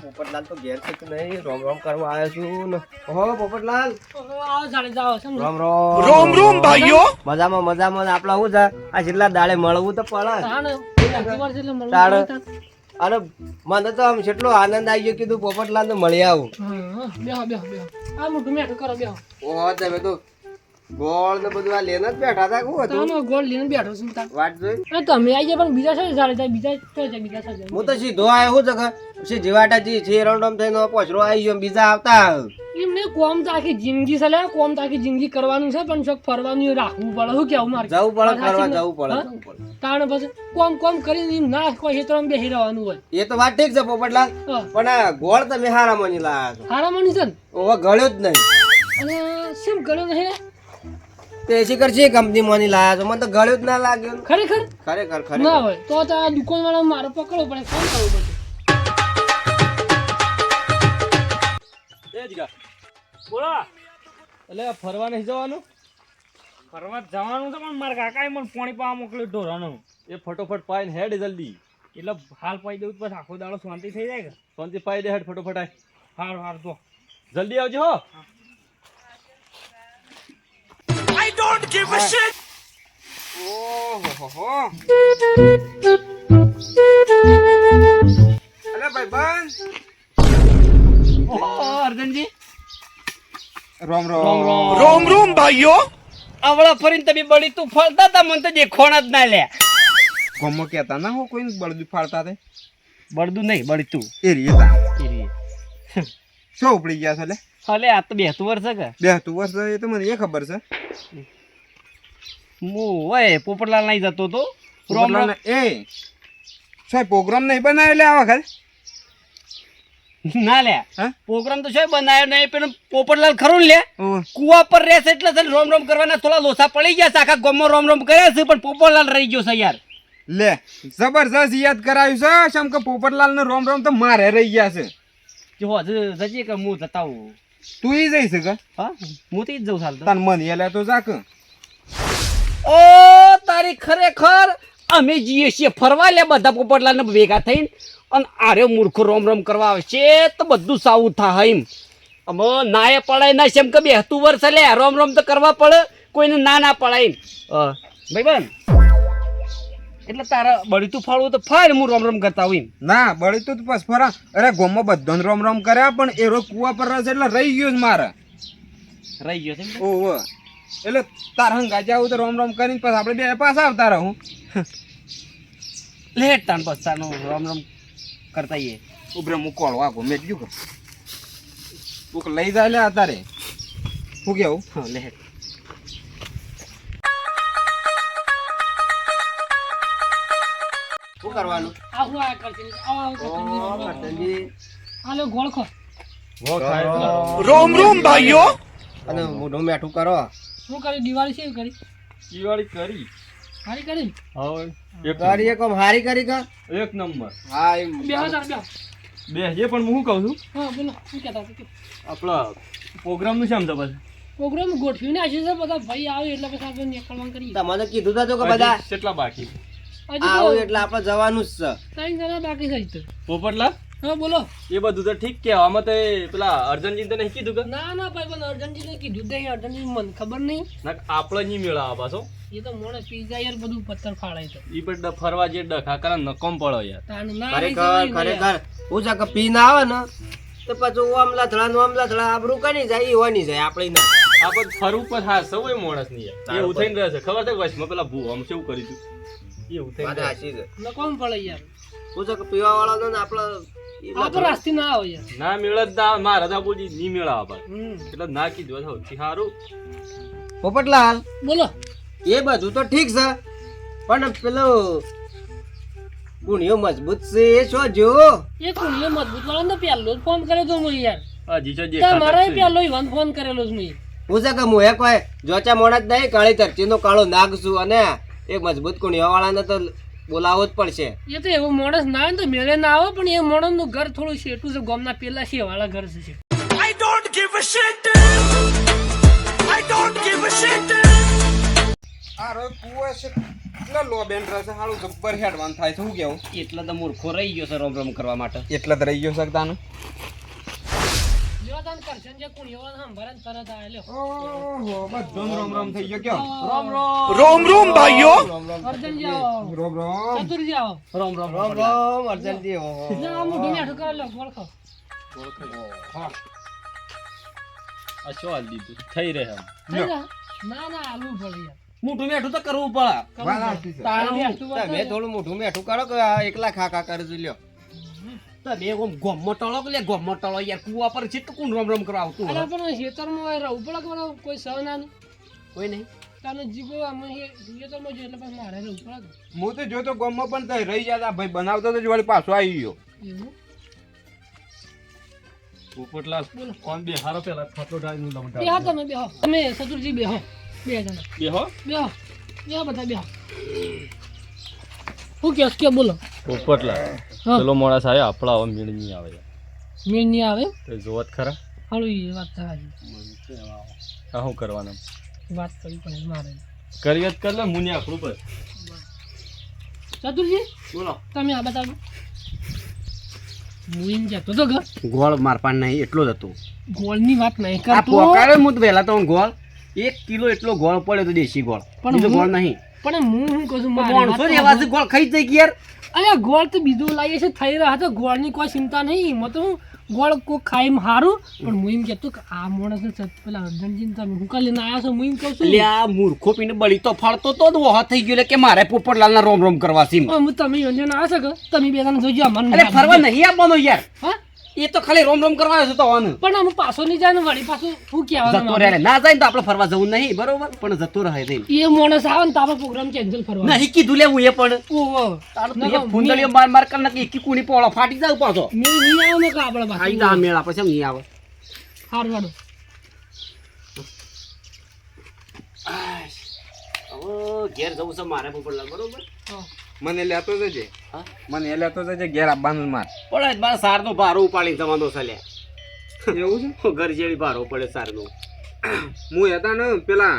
પોપટલાલ તો ઘેર છે કે નહીં? રોમ રોમ કરવા આવ્યો છું ને. ઓહો પોપટલાલ, આવો જાણે જાઓ સમજો. રોમ રોમ રોમ રોમ ભાઈઓ. મજામાં મજામાં. આપડા શું છે આ છેલ્લા દાડે મળવું તો પડે. તાણે ખબર છે એટલે મળવું તાણે. પડે. અને મને તો આમ કેટલો આનંદ આવી ગયો, કીધું પોપટલાલ ને મળી આવું. હા, બેહો બેહો બેહો. આ મોટું મેઠું કરો બેહો. ઓહો તમે તો ગોળ ને બધું આ લેને જ બેઠા હતા. શું હતું? તાનો ગોળ લઈને બેઠો છું તાર. વાટ જોઈ. એ તમે આવી જાય પણ બીજા છે જાણે જાય બીજા છે બીજા છે. હું તો સીધો આવ્યો. શું છે પછી જીવાટાજી છે રણડમ થઈને પોચરો આવી ગયો. બીજા આવતા એમને કોમ તો આખી જિંદગી છે લે, કોમ તો આખી જિંદગી કરવાનું છે પણ શોખ ફરવાનું રાખવું પડે. શું કેવું મારે? જવું પડે ફરવા, જવું પડે. તાણે પછી કોમ કોમ કરીને એમ ના કોઈ ક્ષેત્રમાં બેસી રહેવાનું હોય. એ તો વાત ઠીક છે પોપટલાલ, પણ આ ગોળ તમે હારા મની લાયા છો. હારા મની છે ને? ઓવા ગળ્યો જ નહીં. અને શેમ ગળ્યો નહીં? તે શીખર છે કંપની મની લાયા છો? મને તો ગળ્યો જ ના લાગ્યો. ખરેખર ખરેખર ના ખરેખર. હોય તો આ દુકાન વાળા મારો પકડવો પડે. ફોન કરવું પડે. બોલો એટલે ફરવા નહીં જવાનું? ફરવા જવાનું તો પણ મારા કાકાએ મને પાણી પાવા મોકલ્યું ઢોરાનું. એ ફટોફટ પાઈને હેડ જલ્દી. એટલે હાલ પાઈ દઉં પછી આખો દાડો શાંતિ થઈ જાય કે શાંતિ પાઈ દે હેડ ફટોફટ આય. હારું હારું તો જલ્દી આવજો હો. I don't give a shit. ઓહો અરે ભાઈ બંધ. ઓહો અર્જનજી રોમ રોમ રોમ રોમ ભાઈઓ. આવડા ફરીને તમે બળી તું ફળતા તા મને તો દેખોણા જ ના લે. ગમો કેતા ના હો કોઈ બળદુ ફાડતા તે. બળદું નહીં બળી તું એ રીતા શું ઉપડી ગયા છે લે? હાલે આ તો બેહતું વર્ષ કે બેહતું વર્ષ એ તો મને એ ખબર છે. હું ઓય પોપટલાલ નહીં જતો તો રોમ રોમ. એ શું પ્રોગ્રામ નહીં બનાવ્યો લે આ વખત? ના લે હા? પ્રોગ્રામ તો શું બનાવ્યો નહીં પેલું પોપટલાલ ખરું ને લે ઓહ, કુવા પર રહેશે એટલે છે ને રોમ રોમ કરવાના થોડા લોસા પડી ગયા છે. આખા ગામમાં રોમ રોમ કર્યા છે પણ પોપટલાલ રહી ગયો છે યાર. લે જબરજસ્ત યાદ કરાવ્યું છે. શમ કે પોપટલાલ ને રોમ રોમ તો મારે રહી ગયા છે. જો હજુ જજે કે હું જતા હું. તું ઈ જઈશ કે? હા હું તો ઈ જ જઉં ચાલતો. તાન મન એલે તો જાક. ઓ તારી ખરેખર અમે જઈએ છીએ ફરવા લે બધા પોપટલાલ ને ભેગા થઈને અને આરે મૂર્ખો રોમ રોમ કરવા આવે છે તો બધું સાવું થાય એમ. અમે નાએ પડાય ના છે એમ કે બેહતું વર્ષ લે રોમ રોમ તો કરવા પડે. કોઈને ના ના પડાય એમ. ભાઈ બન એટલે તારા બળી તું ફાળવું તો ફાળ હું રોમ રોમ કરતા હોય એમ. ના બળી તો બસ ફરા. અરે ગોમમાં બધાને રોમ રોમ કર્યા પણ એ રોજ કુવા પર રહેશે એટલે રહી ગયો છે મારે. રહી ગયો છે એમ. ઓહો એટલે તાર હંગા જાવું તો રોમ રોમ કરીને પછી આપણે બે પાછા આવતા રહું. લેટ તાન પસ્તાનો રોમ રોમ કરતા એ ઉભરે મૂકોળો આખો મેટ્યું કે કોક લઈ જાય લે અત્યારે. શું કેવું? હા લેટ શું કરવાનું? આવું આ કરતી આવો હાલો ગોળ ખો. રોમ રોમ ભાઈઓ. અને મોઢું મેઠું કરો. શું કરી દિવાળી છે કરી? દિવાળી કરી હારી કરી હવે ગાડી કોમ હારી કરી કા? એક નંબર. હા એમ બેહો તાર બેહો. બે જે પણ હું કહું છું હા બોલો શું કહેતા હતા? આપણા પ્રોગ્રામ નું છે આમ તો પછી પ્રોગ્રામ ગોઠવીને આવીએ છે બધા ભાઈ આવે એટલે પછી આપણે નીકળવાનું કરીએ. તમને કીધું તા તો કે બધા કેટલા બાકી હજી આવું તો એટલે આપણે જવાનું જ છે. 3 જણા બાકી છે હજી તો. પોપટલાલ હા બોલો. એ બધું તો ઠીક કે આમાં તો પેલા અર્જનજી તો નહીં કીધું કે ના ના ભાઈ પણ અર્જનજીને કીધું નહીં. અર્જનજી મને ખબર નહીં. ના આપણે નહીં મેળા પાછો એ તો મોણે પીઝા યાર બધું પથ્થર ફાડાય છે. ઈ પણ ફરવા જે ડખા કરે નકોમ પડો યાર. તાણ ના લઈ ખરેખર જવાય ને ખરેખર હું છે કે પી ના આવે ને તો પછી ઓમ લથડા આબરૂ કની જાય ઈ હોની જાય આપણે ના. આ બધું ફરવું પણ હા સૌય માણસ ની યાર એવું થઈને રહે છે. ખબર છે વચમાં પેલા ભૂ આમ શું કરી તું એવું થઈને વાત રહે. સાચી છે. નકોમ પડે યાર. હું છે કે પીવા વાળા ને આપણે આપણે રાસ્તે ના આવે યાર. ના મેળ જ ના મારા રાજા બોજી નહીં મેળા આપા હમ એટલે ના કીધું સૌથી સારું. પોપટલાલ બોલો. એ બધું તો ઠીક છે પણ પેલો કુણિયો મજબૂત છે એ શું જો? એ કુણીએ મજબૂત વાળો ને પહેલો જ ફોન કર્યો તો હું યાર. હજી તો જે તમારે પહેલો ઈવન ફોન કરેલો જ મેં. હું છે કે મોહે કોઈ જોચા મોણા જ નહીં કાળી ધરતીનો કાળો નાગ છું અને એક મજબૂત કુણિયા વાળાને તો બોલાવવો જ પડશે. એ તો એવો માણસ ના આવે ને તો મેળે ના આવે પણ એ માણસનું ઘર થોડું શેઠું છે. ગામના પેલા છે વાળા ઘર છે. I don't give a shit. I don't give a shit. આ રો કુવા છે એટલે લો બેન રસે હાલું જબ્બર હેડવાન થાય છે હું કેવું એટલે તો મૂર્ખો રહી ગયો છે રોમ રોમ કરવા માટે. એટલે જ રહી ગયો શકતાનું જો તને કરશન જે કુણિયો સંભાળે ને તરત આ લ્યો ઓહો બધો રોમ રોમ થઈ ગયો કયો રોમ રોમ રોમ ભાઈઓ. અર્જન જાઓ રોમ રોમ ચતુર જાઓ રોમ રોમ રોમ રોમ અર્જનજી ઓહો ના મોઢું મેઠું કરો લો ગોળ ખાઓ આ શું હાલ દીધું થઈ રહે એમ. થઈ જા. ના ના આલુ પડી યાર મોટું મેઠું તો કરવું પડે. વાત સાચી છે. તાણું તમે થોડું મોઢું મેઠું કરો કે આ એકલા ખાખા કરજો લ્યો તો બે ગોમમાં ટળો કે લે ગોમમાં ટળો યાર કુવા પર છે તો કોણ રોમ રોમ કરવા આવતું અરે હોય? પણ ખેતરમાં રહું પડે કે મારે કોઈ સહ ના કોઈ નહીં. તાનો જીગો આમાં ખેતરમાં જો એટલે પછી મારે રહું પડે હું તો જોતો ગામમાં પણ તઈ રહી જતા ભાઈ બનાવતો તો જ વળી પાછો આવી ગયો એવું પોપટલાલ બોલો. કોણ બે હારો પેલા ખાટલો ડાળીનું લમટા બેહો તમે બેહો તમે સતુરજી બેહો બે જણા બેહો બેહો બેહો બધા બેહો હું કેસ કે બોલો પોપટલાલ હા. પેલો માણસ આવ્યો આપણા હવે મેળ નહીં આવે મેળ નહીં આવે તો જોવત ખરા હાલું એ વાત સાચી આ શું કરવાનું વાત કરી પણ મારે કરીએ જ કર લે મુનિ આખરું પર ચતુરજી બોલો. તમે આ બતાવો હું એમ કહેતો તો ઘર ગોળ મારપાન નહીં એટલો જ હતો. ગોળની વાત નહીં આ કરતો પોકારે હું તો વહેલા તો ગોળ 1 કિલો એટલો ગોળ પડ્યો તો દેશી ગોળ. પણ બીજો હું- ગોળ નહીં. પણ હું શું કહું છું મારી માણસો વાત જ એવા છે ગોળ ખાઈ જાય કે યાર. અરે ગોળ તો બીજું લાવીએ છે થઈ રહ્યા છે ગોળની કોઈ ચિંતા નહીં એમાં તો હું ગોળ કોઈ ખાઈ સારું પણ હું એમ કહેતો કે આ માણસ પેલા અર્જનજીને તમે હું કાલે લઈને આવ્યા છો હું એમ કહું છું એટલે આ મૂર્ખો પીને બળી તો ફાડતો તો જ વહા થઈ ગયો એટલે કે મારે પોપટલાલના રોમ રોમ કરવા છે. હું તમે યોજના આવ્યા છો કે તમે બે જણા જોજો મને અરે ફરવા નહીં આપવાનો યાર. હા એ તો ખાલી રોમ રોમ કરવા આવ્યો છે તો આનું. પણ આમ પાછો નહીં જાય ને વળી પાછું શું જતો કહેવાનું રહે ના જાય ને તો આપણે ફરવા જવું નહીં બરોબર પણ જતો રહે નહીં. એ માણસ આવે ને તો આપણે પ્રોગ્રામ કેન્સલ કરવાનો નહીં કીધું લે હું એ પણ ઓહો તારું તો એ ફૂંદડીઓ માર માર કર નાખી એકી કુણી પોળો ફાટી જાવ પાછો. મેં નહીં આવે ને કે આપણે આઈ પાછું દા મેળા પછી એમ નહીં આવે. હારું હારું હવે ઘેર જવું છે મારે પોપટલાલ બરોબર. હા. મને લેતો જજે હા? મને લેતો જજે ઘેર આવવાનું માર પડે જ મારે સારનો ભારો ઉપાડી જવાનો છે લે. એવું છે ઘર જેવી ભારો પડે સારનો. હું હતા ને પેલા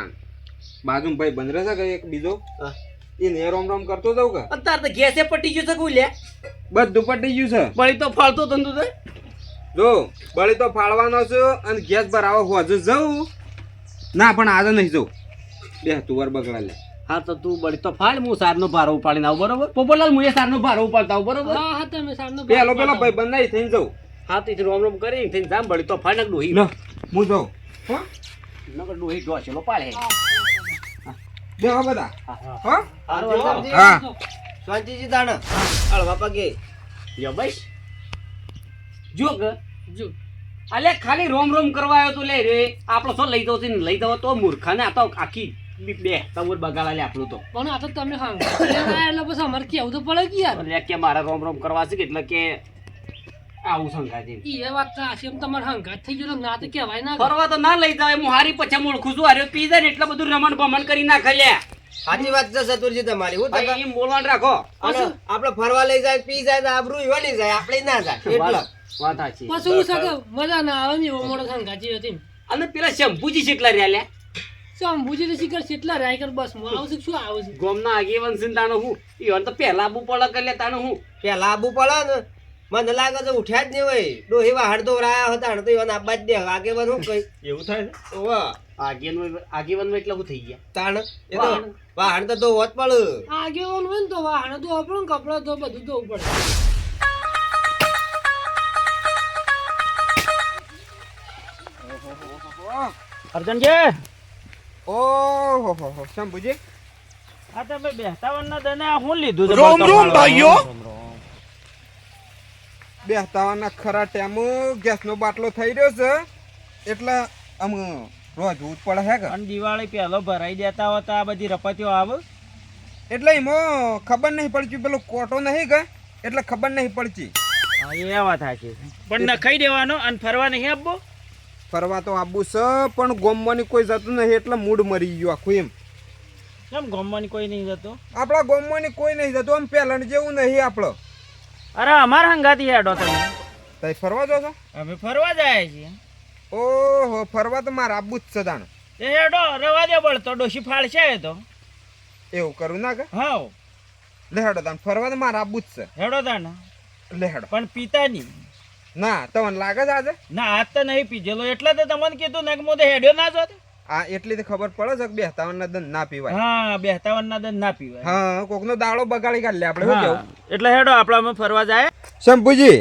બાજુ ભાઈ બંધ છે કે એક બીજો હા. એને રોમ રોમ કરતો જાઉં કે અત્યારે તો ગેસે પટી ગયું છે કોઈ લે. બધું પટી ગયું છે બળી તો ફાળતો ધંધો છે. જો બળી તો ફાળવાનો છે અને ગેસ ભરાવો હોજે જવું ના પણ આજે નહીં જવું બે તુવાર બગડા લે હા તો તું બળી તો ફાળ હું સારનો ભારો ઉપાડીને આવું બરોબર. પોપટલાલ હું એ સારનો ભારો ઉપાડતા આવું બરોબર. હા હા તમે સાંજનો પેલો પેલો ભાઈ બંધ નહીં થઈને જવું હા તો રોમ રોમ કરી થઈને જામ બળી તો ફાળ નાખ ડોહી. લો હું જાઉં હો નકર ડોહી ઢોસેલો પાડે. બે હો બધા હો હારું અર્જનજી, હા શાંતિજી તાણ હળવા પગે યો બસ જો કે જો અલે ખાલી રોમ રોમ કરવા આવ્યો તો લે રે આપણો તો લઈ દો છે ને લઈ દો તો મૂર્ખાને આ તો આખી બે તવર બગાડા લે આપણું તો. પણ આ તો તમે હાંગ એટલે પછી અમારે કેવું તો પડે કે યાર એટલે કે મારે રોમ રોમ કરવા છે કે એટલે કે આવું સંઘાતી. એ વાત સાચી એમ તમારે હંગાત થઈ ગયો ના તો કહેવાય ના ફરવા તો ના લઈ જાય હું હારી પછી ઓળખું છું હારે પી જાય ને એટલે બધું રમણ ભમણ કરી નાખે લે. સાચી વાત છે સતુરજી તમારી હું તો ભાઈ એમ બોલવાનું રાખો. અને આપણે ફરવા લઈ જાય પી જાય તો આબરૂ વળી જાય આપણે ના જાય એટલે વાત સાચી. પછી હું શકે મજા ના આવે ને એવો મોડો હંગાતી હતી અને પેલા શંભુજી જેટલા રહ્યા લે શંભુજી તો શિખર કેટલા રાય કર બસ માં આવશે શું આવે છે ગોમના આગેવાન છે ને તાનો હું ઈવન તો પહેલા આબુ પડે કે લે તાનો હું પેલા આબુ પડે ને મને લાગે છે ઉઠ્યા જ નહીં હોય ડોહી વાહડ તો રાયા હતા ને તો ઈવન આબા જ દે આગે બન હું કઈ એવું થાય છે ઓવા આગેવાન એટલે હું થઈ ગયા. તાણ એ તો વાહડ તો ધોવત પડે આગેવાન હોય ને તો વાહન તો આપણું કપડા તો બધું ધોવું પડે અર્જનજી ઓહો હો હો શંભુજી આ તમે બેહતા વરના દને આ હું લીધું છે રોમ બતાવો રોમ મારો. ભાઈઓ. રોમ રોમ. બેહતાવાના ખરા ટેમો ગેસનો બાટલો થઈ રહ્યો છે એટલે આમ રોજ ઉત પડે હે કે અને દિવાળી પહેલો ભરાઈ દેતા હોત આ બધી રપતીઓ આવે એટલે એમાં ખબર નહીં પડતી પેલો કોટો નહીં કે એટલે ખબર નહીં પડતી હા, એ વાત સાચી છે. પણ નખાઈ દેવાનો અને ફરવા નહીં આપવો ફરવા તો આબુ છે પણ ગોમવાની કોઈ જતું નહીં એટલે મૂડ મરી ગયો આખું એમ કેમ ગમવાની કોઈ નહીં જતો આપણા ગોમવાની કોઈ નહીં જતું આમ પહેલા જેવું નહીં આપણો અરે અમાર હંગાતી હેડો તમે તઈ ફરવા જો છો અમે ફરવા જાય છીએ ઓહો ફરવા તો મારા આબુ જ છે તાણ એ હેડો રવા દે બળતો ડોશી ફાળશે એ તો એવું કરું ના કે હા લે હેડો તાન ફરવા તો મારે આબુ જ છે હેડો તાને લે હેડો પણ પીતા નહીં ના તમને લાગે છે આજે ના આજ તો નહીં પીજેલો એટલે તો તમને કીધું ને કે હું તો હેડ્યો ના જોત આ એટલી તો ખબર પડે છે કે બેહતાવનના દંડ ના પીવાય હા 52 ના દન ના પીવાય હા કોકનો દાડો બગાડી કાઢ લે આપણે શું કેવું એટલે હેડો આપણે અમે ફરવા જાય શંભુજી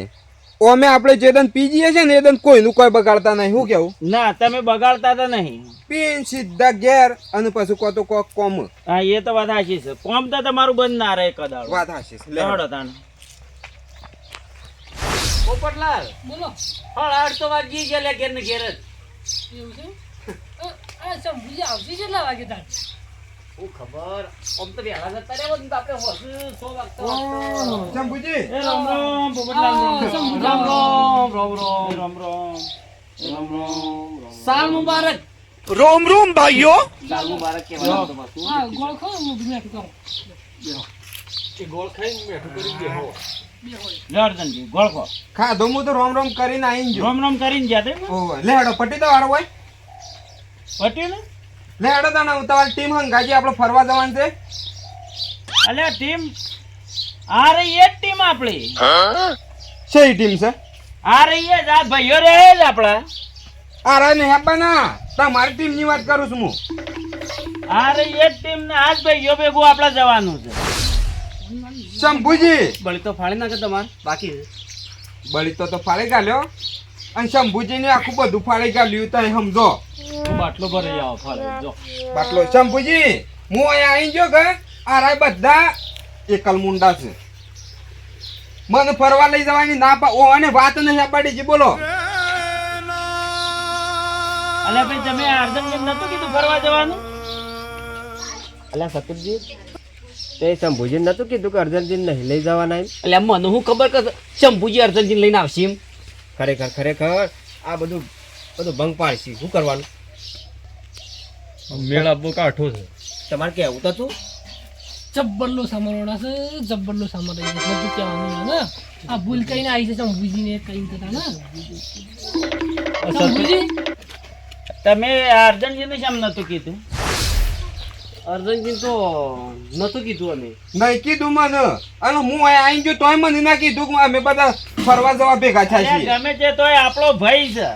ઓમે આપણે જે દન પી જઈએ છે ને એ દન કોઈનું કોઈ બગાડતા નહીં શું કેવું ના તમે બગાડતા તો નહીં પીન સીધા ઘેર અને પછી કો તો કોક કોમ હા એ તો વાત સાચી છે કોમ તો તમારું બંધ ના રહે કદાળ વાત હાશી છે. લે હેડો. હેડો તાને પોપટલાલ બોલો હળ 8 વાગી ગયા લે ઘેર ને ઘેર જ એવું છે આ શંભુજી આવશે કેટલા વાગે તાર હું ખબર આમ તો વહેલા જતા રહેવા ને તો આપણે હોશ 100 વાગતા શંભુજી એ રામ રામ પોપટલાલ આ, શંભુ રામ રામ રામ રામ રામ રામ રામ રામ સાલ મુબારક સાલ મુબારક કહેવાય તો પાછું. હા ગોળ ખાઓ હું મેઠું કરું એ ગોળ ખાઈને મેઠું કરી બેહો જર્દનજી ગોળખો ખાધો હું તો રોમ રોમ કરીને આવીને જો રામ રામ કરીને ગયા તે ઓવે લે હેડો પટી તો વાળો હોય પટ્યું ને લે હેડો તાને હું તમારી ટીમ હંગાજી આપણે ફરવા જવાનું છે અલ્યા ટીમ આ રહી એ જ ટીમ આપણી સહી ટીમ છે આ રહી એ જ આ ભાઈઓ રહે જ આપણા અરે ને હેબાના તમારી ટીમ ની વાત કરું છું હું આ રહી એ જ ટીમ ને આ જ ભાઈઓ ભેગું આપણે જવાનું છે શંભુજી બળી તો ફાડી નાખે તમારે બાકી છે. બળી તો ફાળી ગાલ્યો અને શંભુજી ને આખું બધું ફાળી ગાલ્યું તો સમજો બાટલો ભરી આવો ફાલે જો બાટલો શંભુજી હું અહીંયા આવી ગયો કે આ રાય બધા એકલ મુંડા છે મને ફરવા લઈ જવાની ના ઓ અને વાત નહીં આપડી જી બોલો અલ્યા ભાઈ તમે અર્જુનને નતું કીધું ફરવા જવાનું અલ્યા સતુરજી તે શંભુજી નતું કીધું કે અર્જનજી નહીં લઈ જવાના એમ એટલે મને હું ખબર કે શંભુજી અર્જનજી લઈને આવશે એમ ખરેખર આ બધું ભંગ પાડશે શું કરવાનું મેળા બહુ કાઠો છે તમારે કેવું તો તું જબ્બરલો સામાન છે જબ્બરલો સામાન રહી છે બધું કહેવાનું ને આ ભૂલ કઈને આવી છે શંભુજીને કઈ થતા ને શંભુજી તમે અર્જુનજીને કેમ નતું કીધું અર્જનજી તો નતું કીધું અમે નહીં કીધું મને અને હું અહીંયા આવી ગયો તોય મને ના કીધું કે અમે બધા ફરવા જવા ભેગા થયા અલ્યા છીએ ગમે તે તોય આપણો ભાઈ છે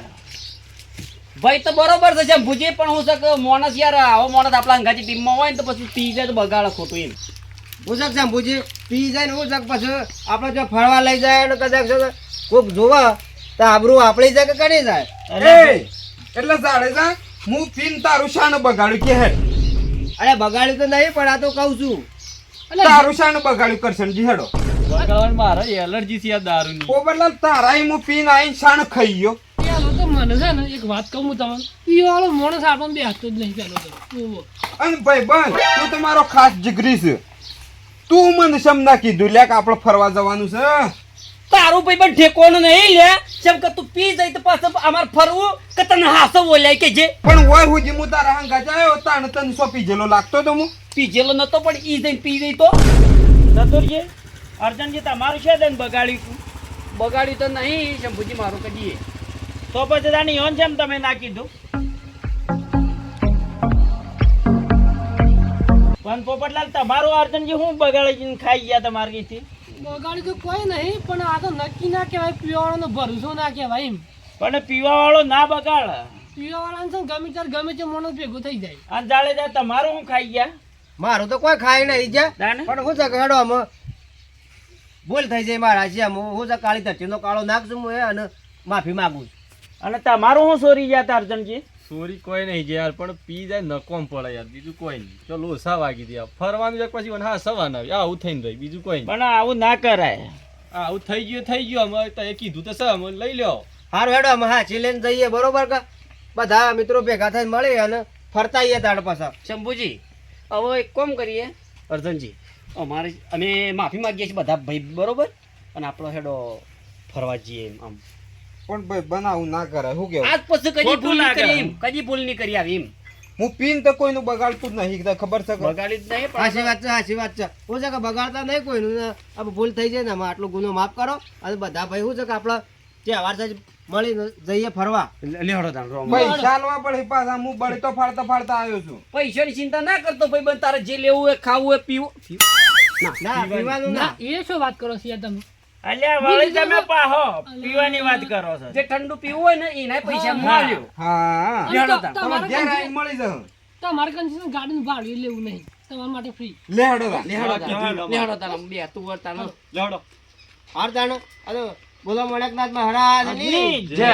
ભાઈ તો બરોબર છે શંભુજી પણ હું શકે મોણસ યાર આવો મોણસ આપણા અંગાજી ટીમમાં હોય ને તો પછી પી જાય તો બગાડે ખોટું એમ હું શક શંભુજી પી જાય ને હું શક પછી આપણે જો ફરવા લઈ જાય ને કદાચ કોઈક જોવા તો આબરૂ આપણી જાય કે કરી જાય એ એટલે જાડેજા હું પીન તારું શાન બગાડ્યું કે હે અરે બગાડ્યું તો નહીં પણ આ તો કહું છું તારું શાન બગાડ્યું કરશનજી હેડો બગાડવાની મારે એલર્જી છે આ દારૂની પોપટલાલ તારા હું પીન આવીને શાન ખાઈ ગયો પેલો તો મને છે ને એક વાત કહું હું તમને પીવાળો માણસ આપણને બે હાથતો જ નહીં પેલો તો ઓહો. અને ભાઈ બંધ તું તો મારો ખાસ જીગરી છે તું મને સમ ના કીધું લે કે આપણે ફરવા જવાનું છે તારું ભાઈ પણ ઠેકોનું નહીં લે જેમ કે તું પી જાય તો પાછું અમારે ફરવું કે તને હાસો બોલાય કે જે પણ હોય હુજી હું તારા હંગા જાયો તાણ તને સોંપી જેલો લાગતો તો હું પીજેલો નતો પણ ઈ જઈને પી જઈ તો ચતુરજી અર્જુનજી તમારું છે દન બગાડ્યું બગાડ્યું તો નહીં શંભુજી મારું કદીએ તો પછી તાની યોન જેમ તમે ના કીધું પણ પોપટલાલ તમારું અર્જુનજી હું બગાડી ખાઈ ગયા તમારી બગાડી તો કોઈ નહીં પણ આ તો નક્કી ના કહેવાય પીવાવાળાનો ભરોસો ના કહેવાય એમ પણ પીવા વાળો ના બગાડ પીવાવાળાને છે ને ગમે ત્યારે ગમે તે માણસ ભેગો થઈ જાય અને જાડેજા તમારું હું ખાઈ ગયા મારું તો કોઈ ખાઈ નહીં જા તાને? પણ હું છે હેડો આમાં ભૂલ થઈ જાય મારા છે હું છે કાળી ધરતીનો કાળો નાખશું હું એ અને માફી માગું છું અને તમારું હું સોરી ગયા તા અર્જુનજી ચોરી કોઈ નહીં છે યાર પણ પી જાય નકોમ પડે યાર બીજું કોઈ નહીં ચલો ઓછા વાગી દે ફરવાનું જાય પછી મને હા સવાના આવી આવું થઈને રહી બીજું કોઈ નહીં પણ આવું ના કરાય આવું થઈ ગયું અમે તો એ કીધું તો સર અમે લઈ લ્યો સારું હેડો અમે હાચી લઈને જઈએ બરોબર કે બધા મિત્રો ભેગા થઈને મળી અને ફરતા આવીએ તાડ પાછા શંભુજી હવે એક કામ કરીએ અર્જનજી અમારે અમે માફી માંગીએ છીએ બધા ભાઈ બરોબર અને આપણો હેડો ફરવા જઈએ એમ આમ પણ ભાઈ બનાવું ના કરાય શું કેવું આજ પછી કદી ખોટું ભૂલ ના નહીં કરી કરાય. એમ કદી ભૂલ નહીં કરી આવી એમ હું પીન તો કોઈનું બગાડતું જ નહીં તને ખબર છે કે? બગાડી જ નહીં સાચી વાત છે સાચી વાત છે હું છે કે બગાડતા નહીં કોઈનું ને આ ભૂલ થઈ જાય ને આમાં આટલો ગુનો માફ કરો અને બધા ભાઈ શું છે કે આપણા તહેવાર છે મળી જઈએ ફરવા. લેવડો તાણ રોમ પૈસા આલવા પડે પાછા હું બળતો ફાડતા ફાડતા આવ્યો છું. પૈસાની ચિંતા ના કરતો ભાઈ બંધ તારે જે લેવું હોય ખાવું હોય પીવું ના પીવાનું ના ના. એ શું વાત કરો છો યાર તમે અલ્યા વળી તમે પાહો પીવાની વાત કરો છો જે ઠંડુ પીવું હોય ને એના પૈસા મળ્યો હા લેવડો તો તાણ તમે ઘેર આવીને મળી જાઓ. તમારે કંઈ ગાડીનું ભાડું લેવું નહીં તમારા માટે ફ્રી. લે હેડો તા. લેવડો તાણ બે તું વર તાણ લેવડો હાર જાણો. અરે બોલો મોડકનાથમાં હરા ની જય